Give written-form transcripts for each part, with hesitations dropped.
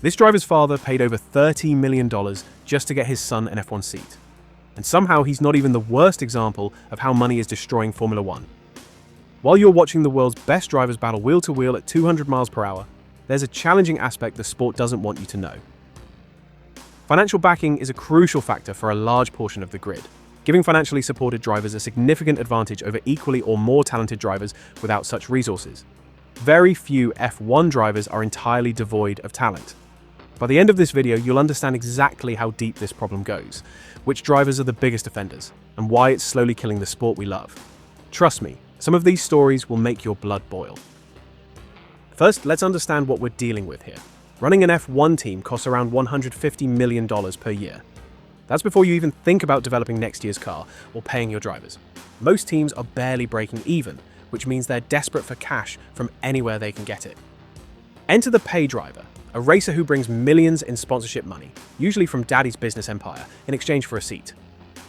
This driver's father paid over $30 million just to get his son an F1 seat. And somehow he's not even the worst example of how money is destroying Formula One. While you're watching the world's best drivers battle wheel to wheel at 200 miles per hour, there's a challenging aspect the sport doesn't want you to know. Financial backing is a crucial factor for a large portion of the grid, giving financially supported drivers a significant advantage over equally or more talented drivers without such resources. Very few F1 drivers are entirely devoid of talent. By the end of this video, you'll understand exactly how deep this problem goes, which drivers are the biggest offenders, and why it's slowly killing the sport we love. Trust me, some of these stories will make your blood boil. First, let's understand what we're dealing with here. Running an F1 team costs around $150 million per year. That's before you even think about developing next year's car or paying your drivers. Most teams are barely breaking even, which means they're desperate for cash from anywhere they can get it. Enter the pay driver, a racer who brings millions in sponsorship money, usually from daddy's business empire, in exchange for a seat.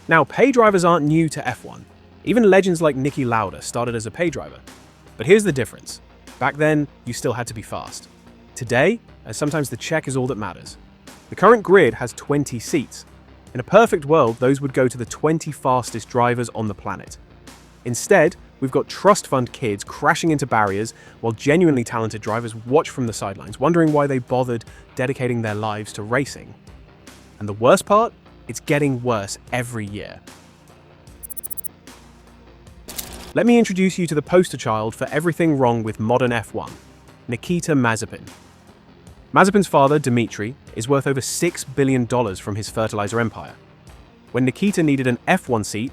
Now, pay drivers aren't new to F1. Even legends like Nicky Lauda started as a pay driver. But here's the difference. Back then, you still had to be fast. Today, sometimes the check is all that matters. The current grid has 20 seats. In a perfect world, those would go to the 20 fastest drivers on the planet. Instead, we've got trust fund kids crashing into barriers while genuinely talented drivers watch from the sidelines, wondering why they bothered dedicating their lives to racing. And the worst part? It's getting worse every year. Let me introduce you to the poster child for everything wrong with modern F1, Nikita Mazepin. Mazepin's father, Dmitry, is worth over $6 billion from his fertilizer empire. When Nikita needed an F1 seat,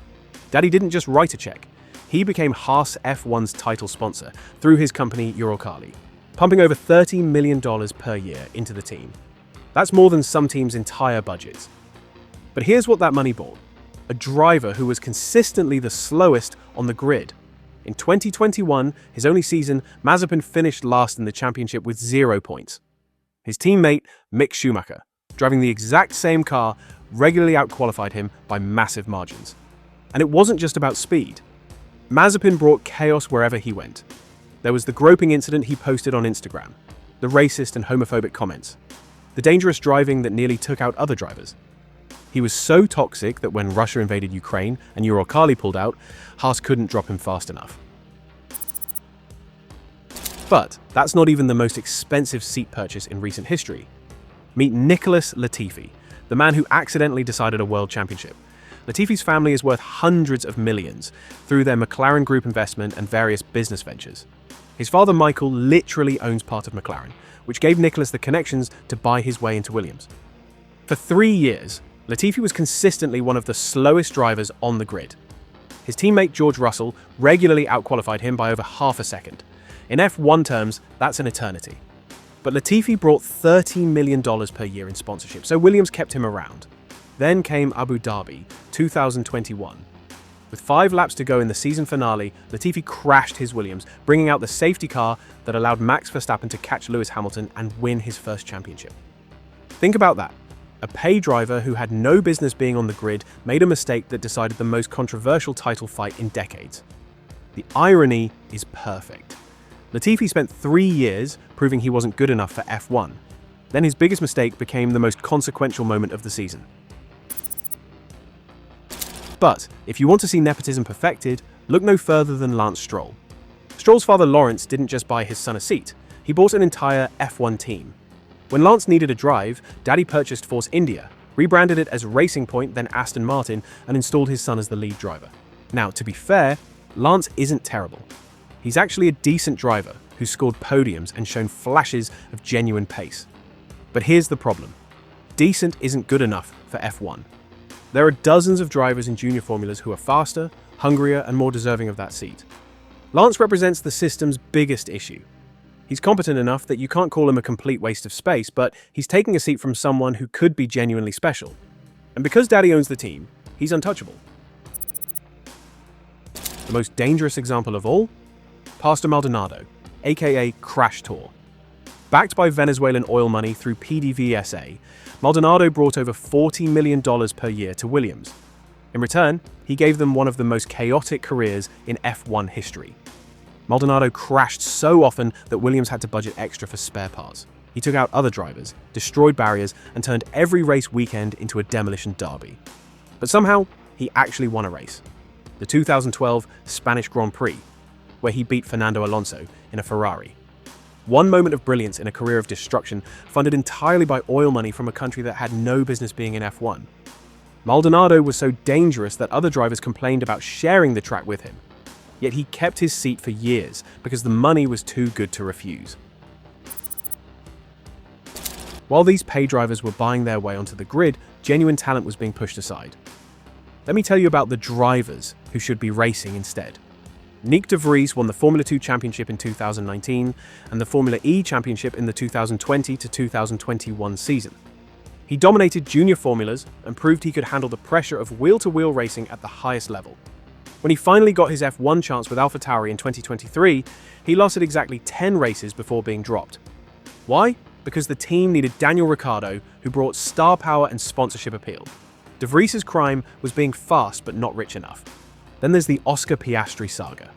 Daddy didn't just write a check. He became Haas F1's title sponsor through his company Uralkali, pumping over $30 million per year into the team. That's more than some teams' entire budgets. But here's what that money bought: a driver who was consistently the slowest on the grid. In 2021, his only season, Mazepin finished last in the championship with 0 points. His teammate, Mick Schumacher, driving the exact same car, regularly outqualified him by massive margins. And it wasn't just about speed. Mazepin brought chaos wherever he went. There was the groping incident he posted on Instagram, the racist and homophobic comments, the dangerous driving that nearly took out other drivers. He was so toxic that when Russia invaded Ukraine and Uralkali pulled out, Haas couldn't drop him fast enough. But that's not even the most expensive seat purchase in recent history. Meet Nicholas Latifi, the man who accidentally decided a world championship. Latifi's family is worth hundreds of millions through their McLaren Group investment and various business ventures. His father Michael literally owns part of McLaren, which gave Nicholas the connections to buy his way into Williams. For 3 years, Latifi was consistently one of the slowest drivers on the grid. His teammate George Russell regularly outqualified him by over half a second. In F1 terms, that's an eternity. But Latifi brought $13 million per year in sponsorship, so Williams kept him around. Then came Abu Dhabi, 2021. With 5 laps to go in the season finale, Latifi crashed his Williams, bringing out the safety car that allowed Max Verstappen to catch Lewis Hamilton and win his first championship. Think about that. A pay driver who had no business being on the grid made a mistake that decided the most controversial title fight in decades. The irony is perfect. Latifi spent 3 years proving he wasn't good enough for F1. Then his biggest mistake became the most consequential moment of the season. But if you want to see nepotism perfected, look no further than Lance Stroll. Stroll's father Lawrence didn't just buy his son a seat, he bought an entire F1 team. When Lance needed a drive, Daddy purchased Force India, rebranded it as Racing Point, then Aston Martin, and installed his son as the lead driver. Now, to be fair, Lance isn't terrible. He's actually a decent driver who's scored podiums and shown flashes of genuine pace. But here's the problem. Decent isn't good enough for F1. There are dozens of drivers in junior formulas who are faster, hungrier, and more deserving of that seat. Lance represents the system's biggest issue. He's competent enough that you can't call him a complete waste of space, but he's taking a seat from someone who could be genuinely special. And because Daddy owns the team, he's untouchable. The most dangerous example of all? Pastor Maldonado, aka Crash Tour. Backed by Venezuelan oil money through PDVSA, Maldonado brought over $40 million per year to Williams. In return, he gave them one of the most chaotic careers in F1 history. Maldonado crashed so often that Williams had to budget extra for spare parts. He took out other drivers, destroyed barriers, and turned every race weekend into a demolition derby. But somehow, he actually won a race. The 2012 Spanish Grand Prix, where he beat Fernando Alonso in a Ferrari. One moment of brilliance in a career of destruction, funded entirely by oil money from a country that had no business being in F1. Maldonado was so dangerous that other drivers complained about sharing the track with him. Yet he kept his seat for years because the money was too good to refuse. While these pay drivers were buying their way onto the grid, genuine talent was being pushed aside. Let me tell you about the drivers who should be racing instead. Nyck de Vries won the Formula 2 Championship in 2019 and the Formula E Championship in the 2020 to 2021 season. He dominated junior formulas and proved he could handle the pressure of wheel-to-wheel racing at the highest level. When he finally got his F1 chance with AlphaTauri in 2023, he lasted exactly 10 races before being dropped. Why? Because the team needed Daniel Ricciardo, who brought star power and sponsorship appeal. De Vries' crime was being fast but not rich enough. Then there's the Oscar Piastri saga.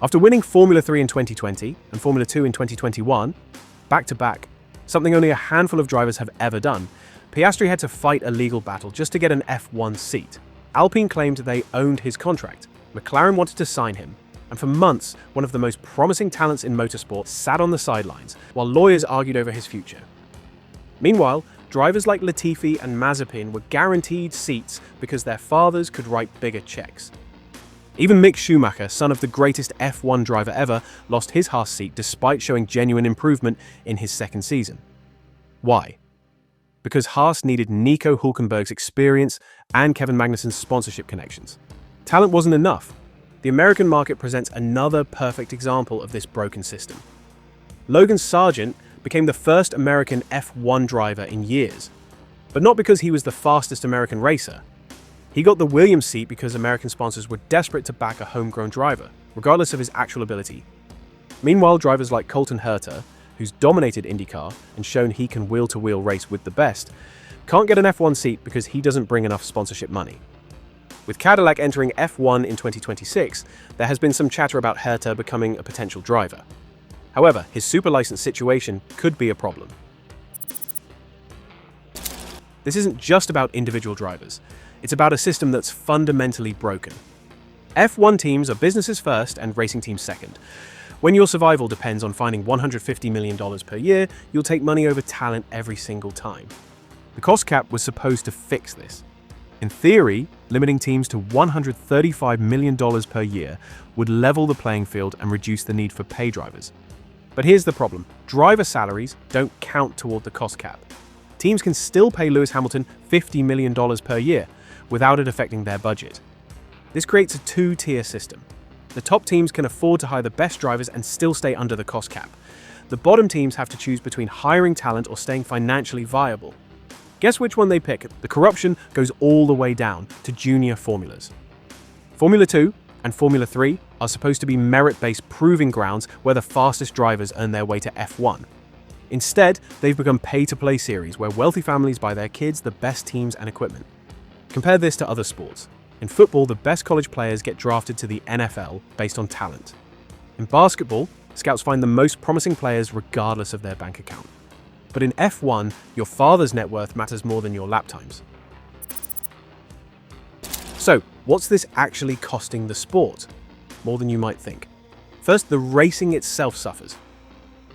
After winning Formula 3 in 2020 and Formula 2 in 2021, back-to-back, something only a handful of drivers have ever done, Piastri had to fight a legal battle just to get an F1 seat. Alpine claimed they owned his contract. McLaren wanted to sign him, and for months, one of the most promising talents in motorsport sat on the sidelines while lawyers argued over his future. Meanwhile, drivers like Latifi and Mazepin were guaranteed seats because their fathers could write bigger checks. Even Mick Schumacher, son of the greatest F1 driver ever, lost his Haas seat despite showing genuine improvement in his second season. Why? Because Haas needed Nico Hülkenberg's experience and Kevin Magnussen's sponsorship connections. Talent wasn't enough. The American market presents another perfect example of this broken system. Logan Sargeant became the first American F1 driver in years, but not because he was the fastest American racer. He got the Williams seat because American sponsors were desperate to back a homegrown driver, regardless of his actual ability. Meanwhile, drivers like Colton Herta, who's dominated IndyCar and shown he can wheel-to-wheel race with the best, can't get an F1 seat because he doesn't bring enough sponsorship money. With Cadillac entering F1 in 2026, there has been some chatter about Herta becoming a potential driver. However, his super license situation could be a problem. This isn't just about individual drivers. It's about a system that's fundamentally broken. F1 teams are businesses first and racing teams second. When your survival depends on finding $150 million per year, you'll take money over talent every single time. The cost cap was supposed to fix this. In theory, limiting teams to $135 million per year would level the playing field and reduce the need for pay drivers. But here's the problem. Driver salaries don't count toward the cost cap. Teams can still pay Lewis Hamilton $50 million per year without it affecting their budget. This creates a two-tier system. The top teams can afford to hire the best drivers and still stay under the cost cap. The bottom teams have to choose between hiring talent or staying financially viable. Guess which one they pick? The corruption goes all the way down to junior formulas. Formula 2 and Formula 3 are supposed to be merit-based proving grounds where the fastest drivers earn their way to F1. Instead, they've become pay-to-play series where wealthy families buy their kids the best teams and equipment. Compare this to other sports. In football, the best college players get drafted to the NFL based on talent. In basketball, scouts find the most promising players regardless of their bank account. But in F1, your father's net worth matters more than your lap times. So, what's this actually costing the sport? More than you might think. First, the racing itself suffers.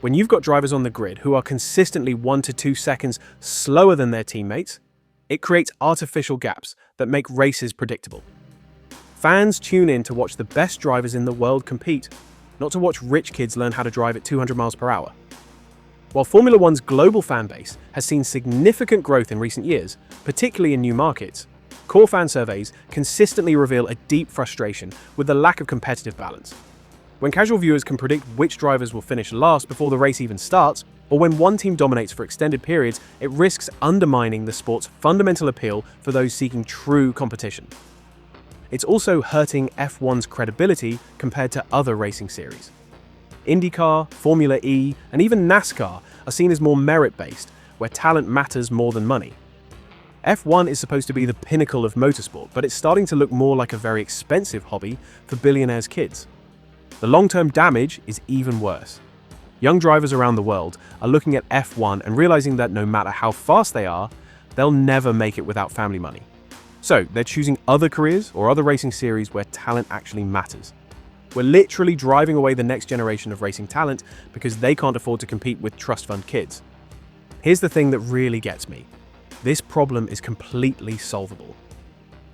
When you've got drivers on the grid who are consistently 1 to 2 seconds slower than their teammates, it creates artificial gaps that make races predictable. Fans tune in to watch the best drivers in the world compete, not to watch rich kids learn how to drive at 200 miles per hour. While Formula One's global fan base has seen significant growth in recent years, particularly in new markets, core fan surveys consistently reveal a deep frustration with the lack of competitive balance. When casual viewers can predict which drivers will finish last before the race even starts, or when one team dominates for extended periods, it risks undermining the sport's fundamental appeal for those seeking true competition. It's also hurting F1's credibility compared to other racing series. IndyCar, Formula E, and even NASCAR are seen as more merit-based, where talent matters more than money. F1 is supposed to be the pinnacle of motorsport, but it's starting to look more like a very expensive hobby for billionaires' kids. The long-term damage is even worse. Young drivers around the world are looking at F1 and realizing that no matter how fast they are, they'll never make it without family money. So they're choosing other careers or other racing series where talent actually matters. We're literally driving away the next generation of racing talent because they can't afford to compete with trust fund kids. Here's the thing that really gets me. This problem is completely solvable.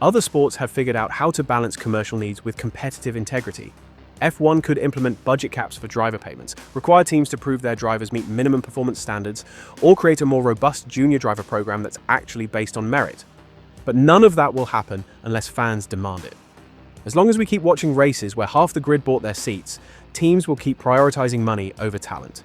Other sports have figured out how to balance commercial needs with competitive integrity. F1 could implement budget caps for driver payments, require teams to prove their drivers meet minimum performance standards, or create a more robust junior driver program that's actually based on merit. But none of that will happen unless fans demand it. As long as we keep watching races where half the grid bought their seats, teams will keep prioritizing money over talent.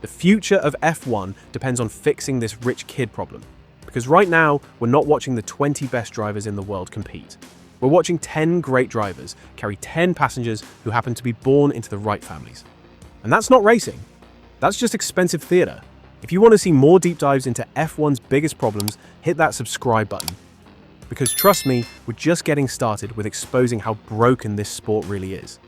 The future of F1 depends on fixing this rich kid problem. Because right now, we're not watching the 20 best drivers in the world compete. We're watching 10 great drivers carry 10 passengers who happen to be born into the right families. And that's not racing. That's just expensive theater. If you want to see more deep dives into F1's biggest problems, hit that subscribe button. Because trust me, we're just getting started with exposing how broken this sport really is.